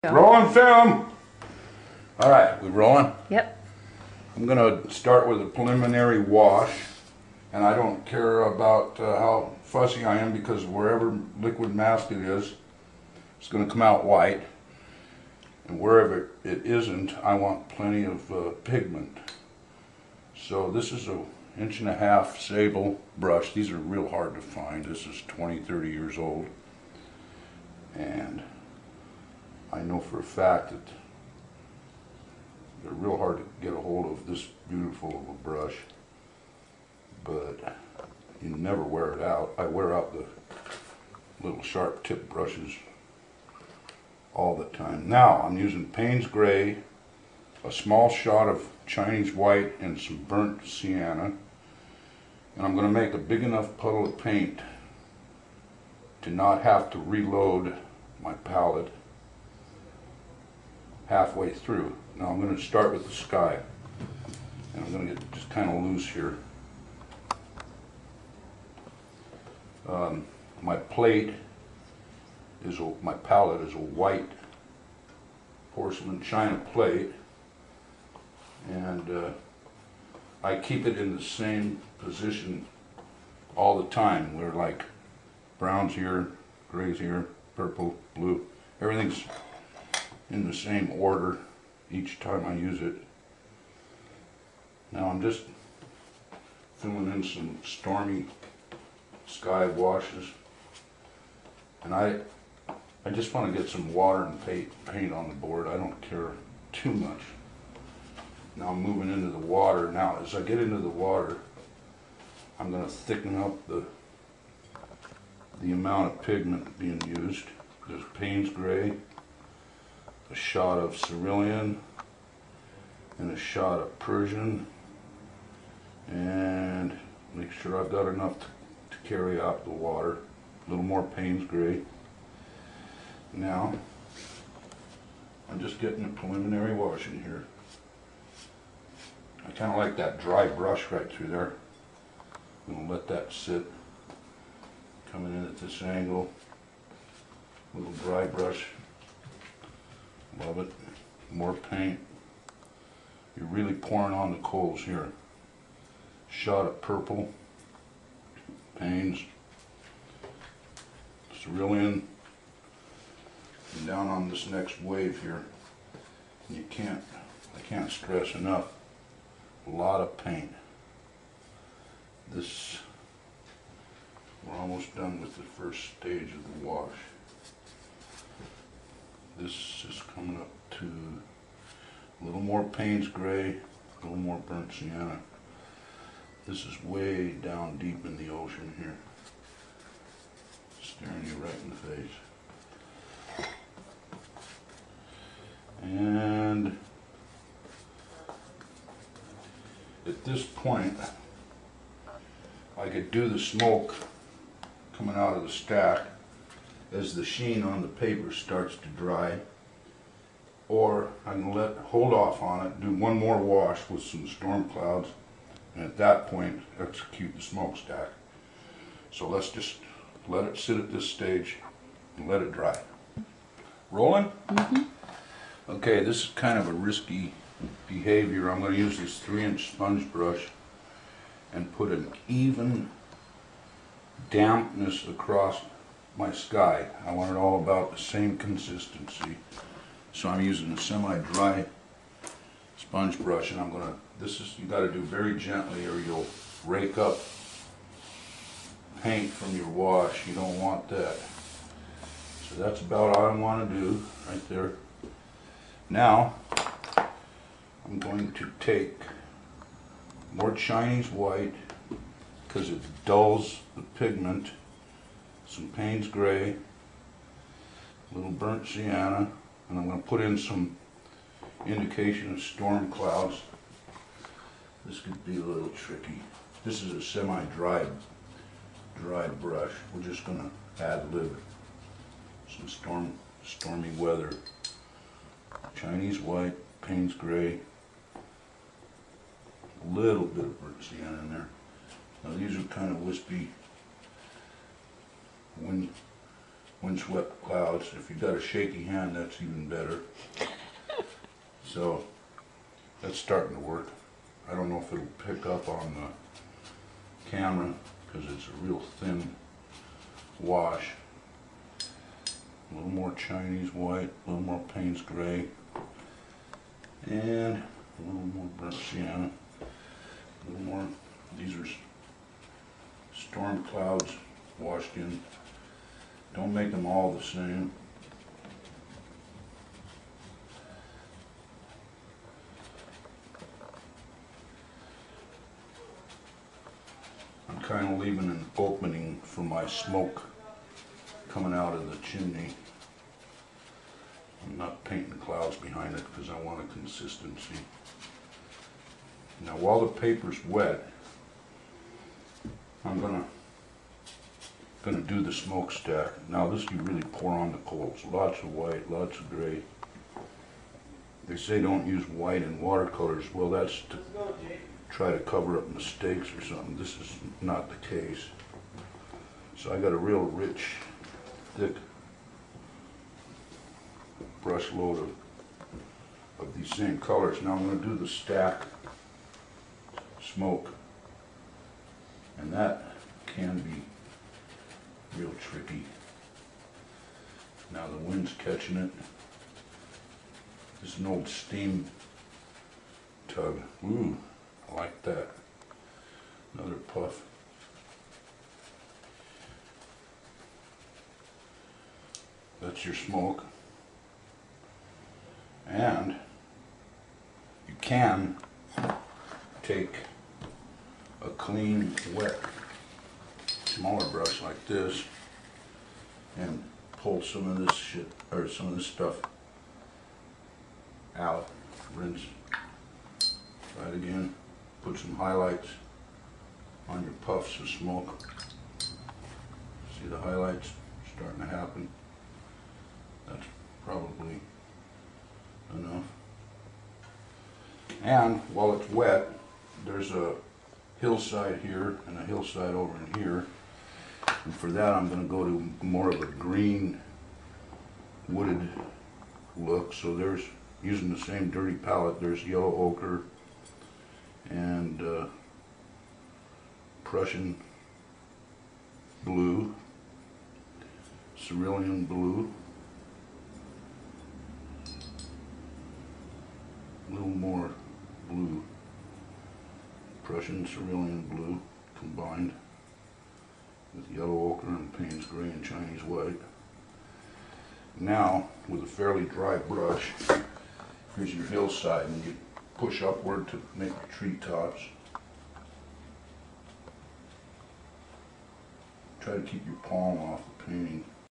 Go. Rolling film. All right, we rolling? Yep. I'm going to start with a preliminary wash, and I don't care about how fussy I am because wherever liquid mask it is, it's going to come out white, and wherever it isn't, I want plenty of pigment. So this is a 1.5 inch sable brush. These are real hard to find. This is 20-30 years old, and I know for a fact that they're real hard to get a hold of this beautiful of a brush, but you never wear it out. I wear out the little sharp tip brushes all the time. Now I'm using Payne's Gray, a small shot of Chinese white, and some burnt sienna, and I'm going to make a big enough puddle of paint to not have to reload my palette halfway through. Now I'm going to start with the sky, and I'm going to get just kind of loose here. My palette is a white porcelain china plate, and I keep it in the same position all the time, where like brown's here, gray's here, purple, blue, everything's in the same order each time I use it. Now I'm just filling in some stormy sky washes, and I just want to get some water and paint on the board. I don't care too much. Now I'm moving into the water. Now as I get into the water, I'm going to thicken up the amount of pigment being used. There's Payne's Gray, a shot of cerulean, and a shot of Persian, and make sure I've got enough to carry out the water. A little more Payne's Gray. Now I'm just getting a preliminary wash in here. I kind of like that dry brush right through there. I'm going to let that sit, coming in at this angle. Little dry brush. Love it. More paint. You're really pouring on the coals here. Shot of purple, Payne's, cerulean, and down on this next wave here. I can't stress enough, a lot of paint. We're almost done with the first stage of the wash. This is coming up to a little more Payne's Gray, a little more burnt sienna. This is way down deep in the ocean here, staring you right in the face. And at this point, I could do the smoke coming out of the stack as the sheen on the paper starts to dry, or I can hold off on it, do one more wash with some storm clouds, and at that point execute the smokestack. So let's just let it sit at this stage and let it dry. Rolling? Mm-hmm. Okay, this is kind of a risky behavior. I'm going to use this 3-inch sponge brush and put an even dampness across my sky. I want it all about the same consistency. So I'm using a semi-dry sponge brush, and you got to do very gently or you'll rake up paint from your wash. You don't want that. So that's about all I want to do right there. Now I'm going to take more Chinese white because it dulls the pigment, some Payne's Gray, a little burnt sienna, and I'm going to put in some indication of storm clouds. This could be a little tricky. This is a semi-dry brush. We're just going to ad-lib some stormy weather. Chinese white, Payne's Gray, a little bit of burnt sienna in there. Now these are kind of wispy. windswept clouds. If you've got a shaky hand, that's even better. So that's starting to work. I don't know if it'll pick up on the camera because it's a real thin wash. A little more Chinese white, a little more Payne's gray, and a little more burnt sienna. A little more. These are storm clouds washed in. Don't make them all the same. I'm kind of leaving an opening for my smoke coming out of the chimney. I'm not painting the clouds behind it because I want a consistency. Now while the paper's wet, I'm gonna do the smokestack. Now this you really pour on the coals. Lots of white, lots of gray. They say don't use white in watercolors. Well, that's to try to cover up mistakes or something. This is not the case. So I got a real rich, thick brush load of these same colors. Now I'm going to do the stack smoke, and that can be real tricky. Now the wind's catching it. This is an old steam tug. Ooh, I like that. Another puff. That's your smoke. And you can take a clean, wet, smaller brush like this and pull some of this shit, or some of this stuff out. Rinse. Try it again. Put some highlights on your puffs of smoke. See the highlights starting to happen? That's probably enough. And while it's wet, there's a hillside here and a hillside over in here. And for that I'm going to go to more of a green wooded look. So there's, using the same dirty palette, there's yellow ochre and Prussian blue, cerulean blue, a little more blue, Prussian cerulean blue combined with yellow ochre and Payne's gray and Chinese white. Now, with a fairly dry brush, here's your hillside, and you push upward to make the treetops. Try to keep your palm off the painting.